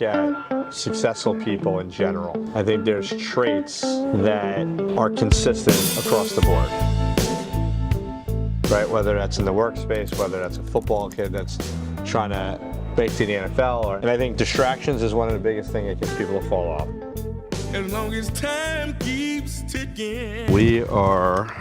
at successful people in general, I think there's traits that are consistent across the board. Right? Whether that's in the workspace, whether that's a football kid that's trying to break to the NFL, and I think distractions is one of the biggest things that gets people to fall off. As long as time keeps ticking. We are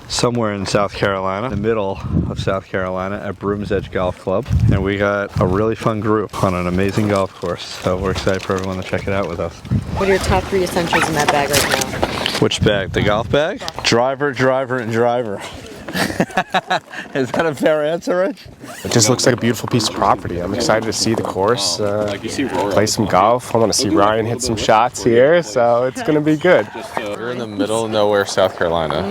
somewhere in South Carolina, in the middle of South Carolina at Broom's Edge Golf Club, and we got a really fun group on an amazing golf course, so we're excited for everyone to check it out with us. What are your top 3 essentials in that bag right now? Which bag? The golf bag? Driver, driver, and driver. Is that a fair answer, Rich? It just looks like a beautiful piece of property. I'm excited to see the course, play some golf. I want to see Ryan hit some shots here, so it's going to be good. We're in the middle of nowhere, South Carolina.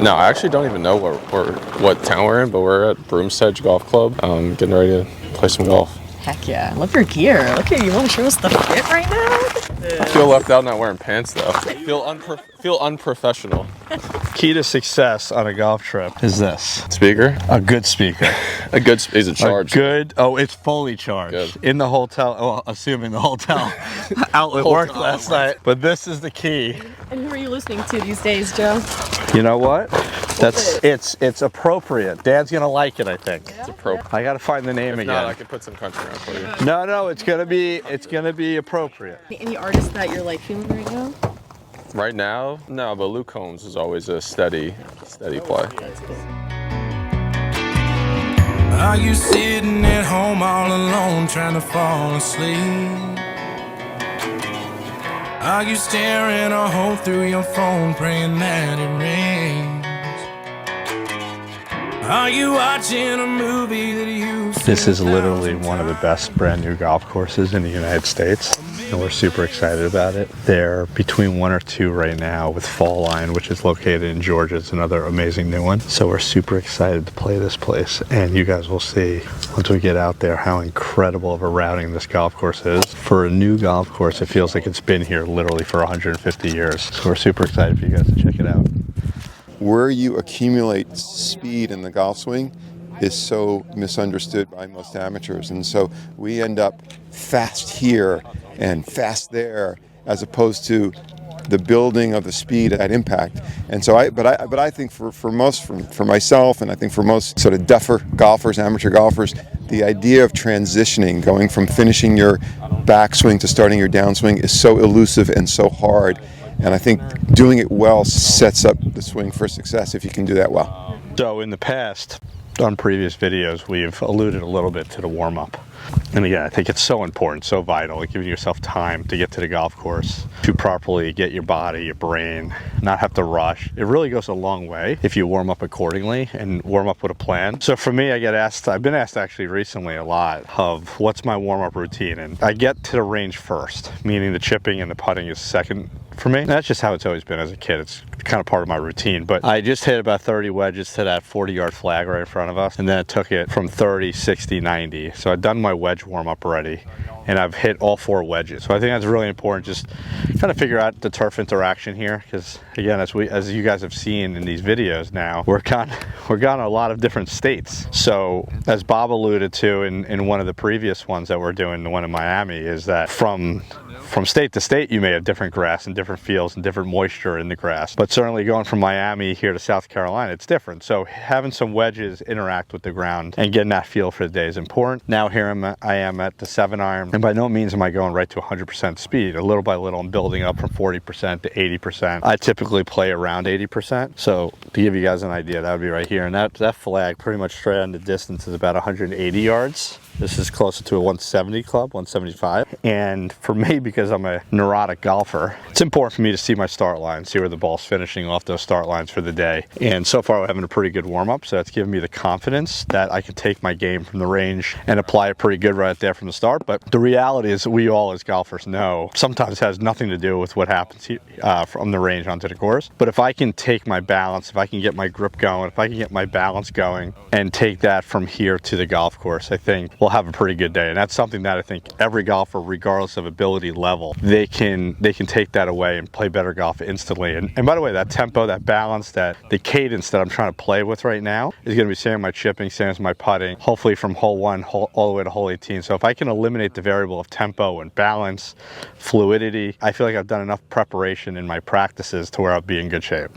No, I actually don't even know what town we're in, but we're at Broom's Edge Golf Club, getting ready to play some golf. Heck yeah. I love your gear. Look at you. Want to show us the fit right now? I feel left out not wearing pants, though. Feel unprofessional. Key to success on a golf trip is this. Speaker? A good speaker. Is it charged? It's fully charged. Good. In the hotel, assuming the hotel outlet worked last night. But this is the key. And who are you listening to these days, Joe? You know what? It's appropriate. Dan's gonna like it, I think. It's appropriate. I gotta find the name again. No, I could put some country on for you. No, it's gonna be appropriate. Any artists that you're like feeling right now? Right now, no, but Luke Combs is always a steady play. Are you sitting at home all alone trying to fall asleep? Are you staring a hole through your phone praying that it rains? Are you watching a movie that you've seen? This is literally one of the best brand new golf courses in the United States, and we're super excited about it. They're between 1 or 2 right now with Fall Line, which is located in Georgia. It's another amazing new one. So we're super excited to play this place, and you guys will see once we get out there how incredible of a routing this golf course is. For a new golf course, it feels like it's been here literally for 150 years. So we're super excited for you guys to check it out. Where you accumulate speed in the golf swing is so misunderstood by most amateurs, and so we end up fast here and fast there as opposed to the building of the speed at impact. And so I think for myself, and I think for most sort of duffer golfers, amateur golfers, the idea of transitioning, going from finishing your backswing to starting your downswing is so elusive and so hard. And I think doing it well sets up the swing for success if you can do that well. So in the past, on previous videos, we've alluded a little bit to the warm-up. And again, I think it's so important, so vital, like giving yourself time to get to the golf course, to properly get your body, your brain, not have to rush. It really goes a long way if you warm up accordingly and warm up with a plan. So for me, I've been asked actually recently a lot of what's my warm-up routine, and I get to the range first, meaning the chipping and the putting is second for me. And that's just how it's always been as a kid. It's kind of part of my routine. But I just hit about 30 wedges to that 40-yard flag right in front of us, and then I took it from 30, 60, 90. So I've done my wedge warm-up already, and I've hit all 4 wedges. So I think that's really important, just trying to figure out the turf interaction here, because again, as you guys have seen in these videos now, we're gone a lot of different states. So as Bob alluded to in one of the previous ones that we're doing, the one in Miami, is that from state to state you may have different grass and different feels and different moisture in the grass, but certainly going from Miami here to South Carolina, it's different. So having some wedges interact with the ground and getting that feel for the day is important. Now here I am at the 7-iron, and by no means am I going right to 100% speed. A little by little I'm building up from 40% to 80%. I typically play around 80%. So to give you guys an idea, that would be right here, and that flag pretty much straight on the distance is about 180 yards. This is closer to a 170 club, 175. And for me, because I'm a neurotic golfer, it's important for me to see my start line, see where the ball's finishing off those start lines for the day. And so far, we're having a pretty good warm-up, so that's given me the confidence that I can take my game from the range and apply it pretty good right there from the start. But the reality is, we all as golfers know, sometimes has nothing to do with what happens from the range onto the course. But if I can take my balance, if I can get my grip going, if I can get my balance going, and take that from here to the golf course, I think will have a pretty good day. And that's something that I think every golfer, regardless of ability level, they can take that away and play better golf instantly. And by the way, that tempo, that balance, the cadence that I'm trying to play with right now is going to be same as my chipping, same as my putting, hopefully from hole 1 all the way to hole 18. So if I can eliminate the variable of tempo and balance, fluidity, I feel like I've done enough preparation in my practices to where I'll be in good shape.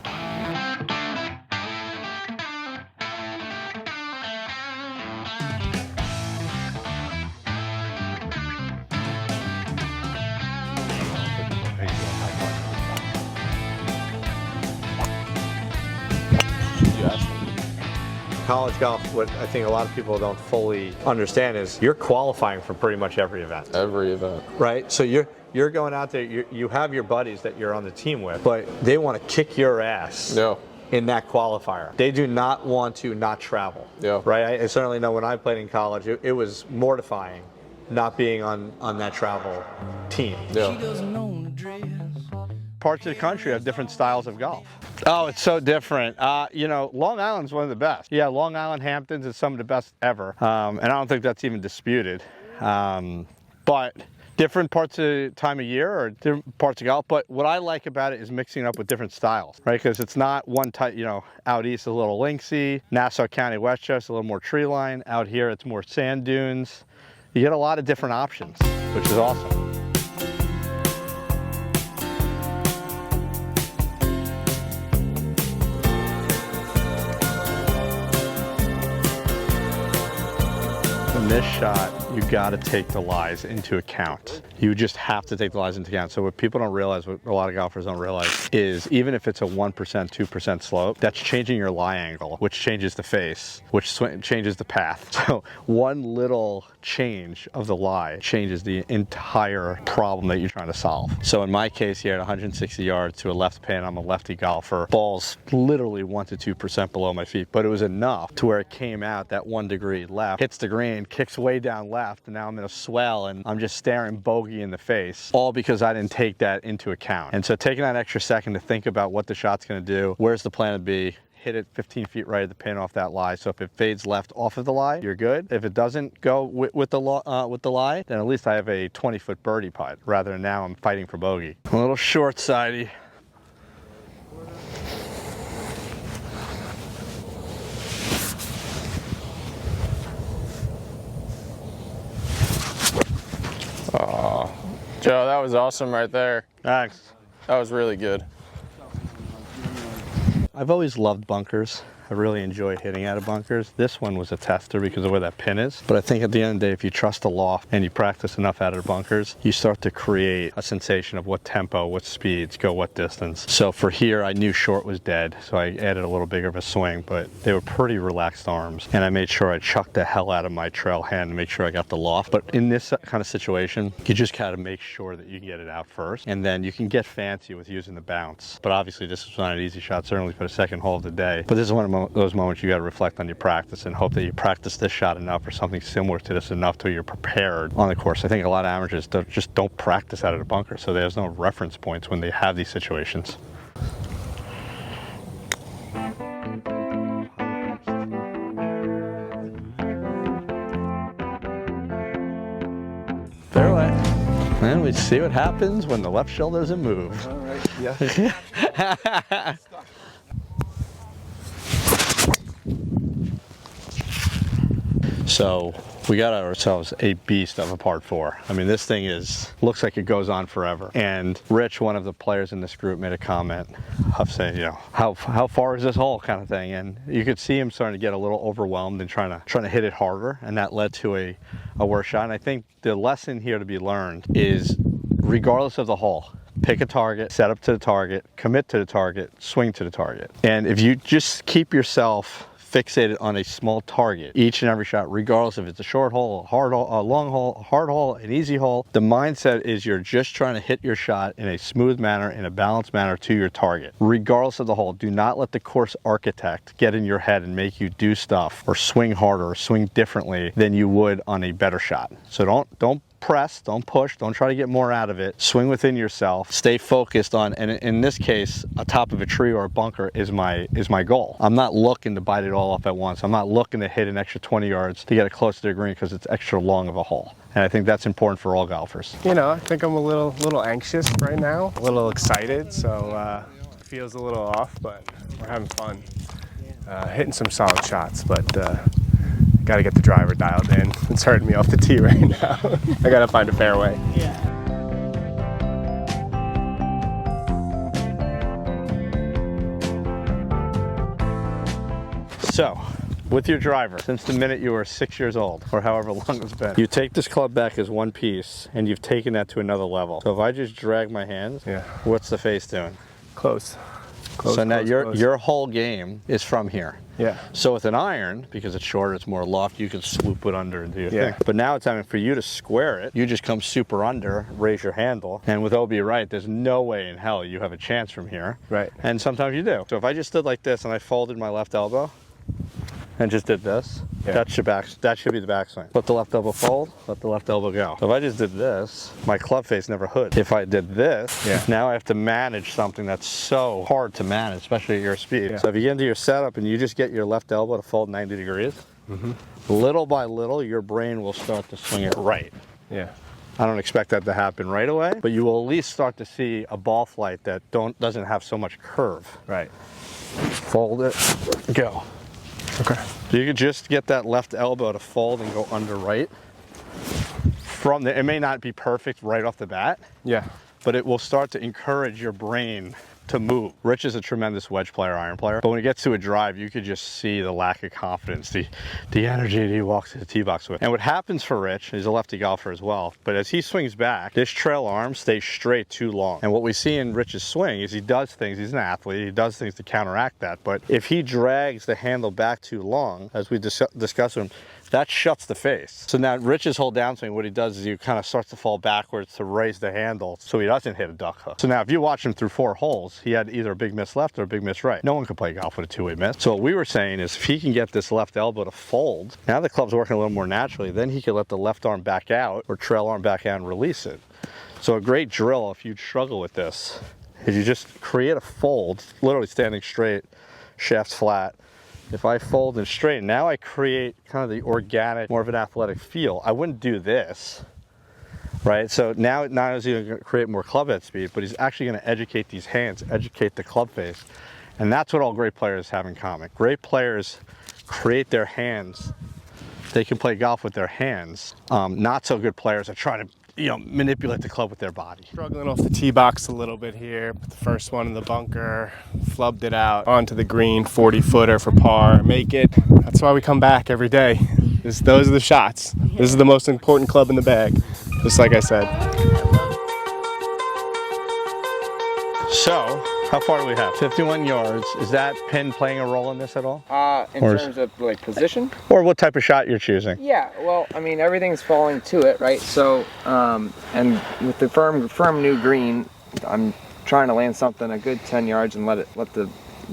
College golf, what I think a lot of people don't fully understand is you're qualifying for pretty much every event. Every event. Right? So you're going out there, you have your buddies that you're on the team with, but they want to kick your ass. Yeah. In that qualifier. They do not want to not travel. Yeah. Right? I certainly know when I played in college, it was mortifying not being on that travel team. Yeah. She doesn't own the dress. Parts of the country have different styles of golf. Oh, it's so different. You know, Long Island's one of the best. Yeah, Long Island, Hamptons is some of the best ever. And I don't think that's even disputed. But different parts of time of year or different parts of golf. But what I like about it is mixing it up with different styles, right? Because it's not one type, you know, out east a little linksy, Nassau County, Westchester, a little more tree line. Out here, it's more sand dunes. You get a lot of different options, which is awesome. In this shot, you got to take the lies into account. You just have to take the lies into account. So what people don't realize, what a lot of golfers don't realize, is even if it's a 1%, 2% slope, that's changing your lie angle, which changes the face, which changes the path. So one little change of the lie changes the entire problem that you're trying to solve. So in my case here at 160 yards to a left pin, I'm a lefty golfer. Ball's literally 1 to 2% below my feet, but it was enough to where it came out that 1 degree left, hits the green, kicks way down left, and now I'm in a swell and I'm just staring bogey in the face, all because I didn't take that into account. And so taking that extra second to think about what the shot's gonna do, where's the plan to be, hit it 15 feet right of the pin off that lie. So if it fades left off of the lie, you're good. If it doesn't go with the lie, then at least I have a 20-foot birdie putt, rather than now I'm fighting for bogey. A little short-sidey. Oh, Joe, that was awesome right there. Thanks. That was really good. I've always loved bunkers. I really enjoy hitting out of bunkers. This one was a tester because of where that pin is. But I think at the end of the day, if you trust the loft and you practice enough out of the bunkers, you start to create a sensation of what tempo, what speeds, go what distance. So for here, I knew short was dead, so I added a little bigger of a swing, but they were pretty relaxed arms. And I made sure I chucked the hell out of my trail hand to make sure I got the loft. But in this kind of situation, you just gotta make sure that you can get it out first. And then you can get fancy with using the bounce. But obviously this was not an easy shot, certainly for the second hole of the day. But this is one of those moments you got to reflect on your practice and hope that you practice this shot enough or something similar to this enough till you're prepared on the course. I think a lot of amateurs just don't practice out of the bunker, so there's no reference points when they have these situations. Fairway. And we see what happens when the left shoulder doesn't move. All right, yeah. So we got ourselves a beast of a part 4. I mean, this thing looks like it goes on forever. And Rich, one of the players in this group, made a comment of saying, you know, how far is this hole kind of thing. And you could see him starting to get a little overwhelmed and trying to hit it harder. And that led to a worse shot. And I think the lesson here to be learned is, regardless of the hole, pick a target, set up to the target, commit to the target, swing to the target. And if you just keep yourself fixated on a small target each and every shot, regardless if it's a short hole, a hard hole, a long hole, a hard hole, an easy hole, the mindset is you're just trying to hit your shot in a smooth manner, in a balanced manner to your target, regardless of the hole. Do not let the course architect get in your head and make you do stuff or swing harder or swing differently than you would on a better shot. So don't press, don't push, don't try to get more out of it. Swing within yourself, stay focused on, and in this case, a top of a tree or a bunker is my goal. I'm not looking to bite it all up at once. I'm not looking to hit an extra 20 yards to get it close to the green because it's extra long of a hole. And I think that's important for all golfers. You know, I think I'm a little anxious right now, a little excited, so feels a little off, but we're having fun. Hitting some solid shots, but got to get the driver dialed in. It's hurting me off the tee right now. I got to find a fairway. So, with your driver, since the minute you were 6 years old, or however long it's been, you take this club back as one piece, and you've taken that to another level. So if I just drag my hands, what's the face doing? Close. So now your whole game is from here. Yeah. So with an iron, because it's shorter, it's more loft, you can swoop it under and do your thing. But now it's time for you to square it. You just come super under, raise your handle, and with OB right, there's no way in hell you have a chance from here. Right. And sometimes you do. So if I just stood like this and I folded my left elbow and just did this, that should be the backswing. Let the left elbow fold, let the left elbow go. So if I just did this, my club face never hood. If I did this, now I have to manage something that's so hard to manage, especially at your speed. So if you get into your setup and you just get your left elbow to fold 90 degrees, little by little, your brain will start to swing it right. Yeah. I don't expect that to happen right away, but you will at least start to see a ball flight that doesn't have so much curve. Right. Fold it, go. Okay. So you can just get that left elbow to fold and go under right. From there, it may not be perfect right off the bat. Yeah. But it will start to encourage your brain to move. Rich is a tremendous wedge player, iron player, but when he gets to a drive, you could just see the lack of confidence, the energy that he walks to the tee box with. And what happens for Rich, he's a lefty golfer as well, but as he swings back, this trail arm stays straight too long. And what we see in Rich's swing is he does things, he's an athlete, he does things to counteract that, but if he drags the handle back too long, as we discussed with him, that shuts the face. So now Rich's whole downswing, what he does is he kind of starts to fall backwards to raise the handle so he doesn't hit a duck hook. So now if you watch him through 4 holes, he had either a big miss left or a big miss right. No one can play golf with a two-way miss. So what we were saying is if he can get this left elbow to fold, now the club's working a little more naturally, then he can let the left arm back out or trail arm back out and release it. So a great drill, if you struggle with this, is you just create a fold, literally standing straight, shafts flat. If I fold and straighten, now I create kind of the organic, more of an athletic feel. I wouldn't do this, right? So now not only is he going to create more club head speed, but he's actually going to educate these hands, educate the club face. And that's what all great players have in common. Great players create their hands. They can play golf with their hands. Not so good players are trying to manipulate the club with their body. Struggling off the tee box a little bit here. Put the first one in the bunker, flubbed it out onto the green, 40-footer for par, make it. That's why we come back every day. Those are the shots. This is the most important club in the bag, just like I said. So, how far do we have? 51 yards. Is that pin playing a role in this at all? In terms of like position? Or what type of shot you're choosing? Yeah, well, I mean, everything's falling to it, right? So, and with the firm new green, I'm trying to land something a good 10 yards and let the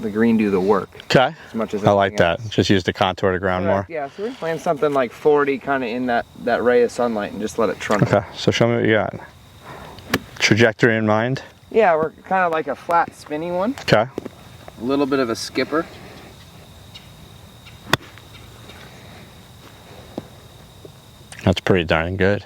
green do the work. Okay. As much as I like that. else. Just use the contour to ground more. Yeah, so we land something like 40 kind of in that ray of sunlight and just let it trundle. Okay, so show me what you got. Trajectory in mind? Yeah, we're kind of like a flat, spinny one. Okay. A little bit of a skipper. That's pretty darn good.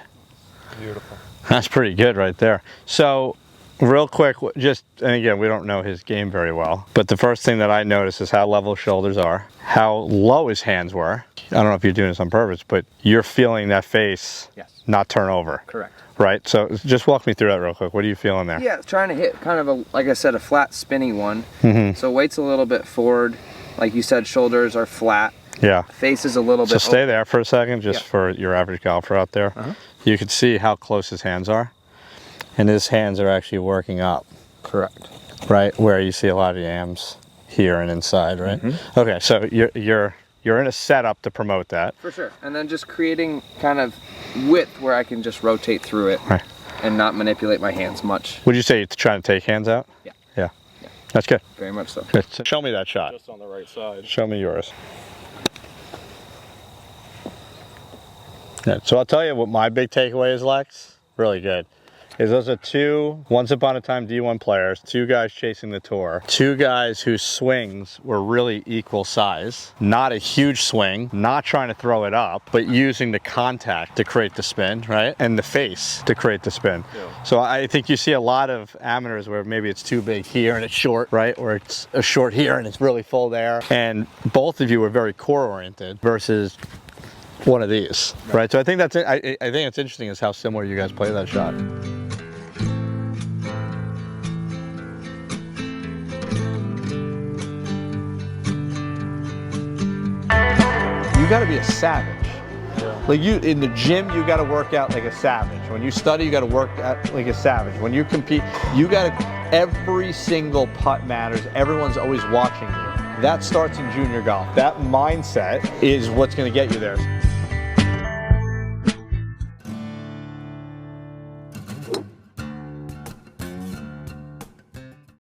Beautiful. That's pretty good right there. So, real quick, and again, we don't know his game very well, but the first thing that I noticed is how level his shoulders are, how low his hands were. I don't know if you're doing this on purpose, but you're feeling that face not turn over. Correct. Right? So just walk me through that real quick. What are you feeling there? Yeah, trying to hit kind of like I said, a flat, spinny one. So weight's a little bit forward. Like you said, shoulders are flat. Yeah. Face is a little bit. So stay there for a second, just for your average golfer out there. You can see how close his hands are. And his hands are actually working up. Correct. Right? Where you see a lot of yams here and inside, right? Okay, so you're in a setup to promote that. For sure. And then just creating kind of width where I can just rotate through it and not manipulate my hands much. Would you say you're trying to take hands out? Yeah. Yeah. That's good. Very much so. Good. So show me that shot. Just on the right side. Show me yours. Yeah, so I'll tell you what my big takeaway is, Lex. Really good. Is those are two once upon a time D1 players, two guys chasing the tour, two guys whose swings were really equal size, not a huge swing, not trying to throw it up, but using the contact to create the spin, right? And the face to create the spin. Yeah. So I think you see a lot of amateurs where maybe it's too big here and it's short, right? Or it's a short here and it's really full there. And both of you were very core oriented versus one of these, right? So I think that's it. I think it's interesting is how similar you guys play that shot. You got to be a savage. Yeah. Like you in the gym, you got to work out like a savage. When you study, you got to work out like a savage. When you compete, you got to. Every single putt matters. Everyone's always watching you. That starts in junior golf. That mindset is what's going to get you there.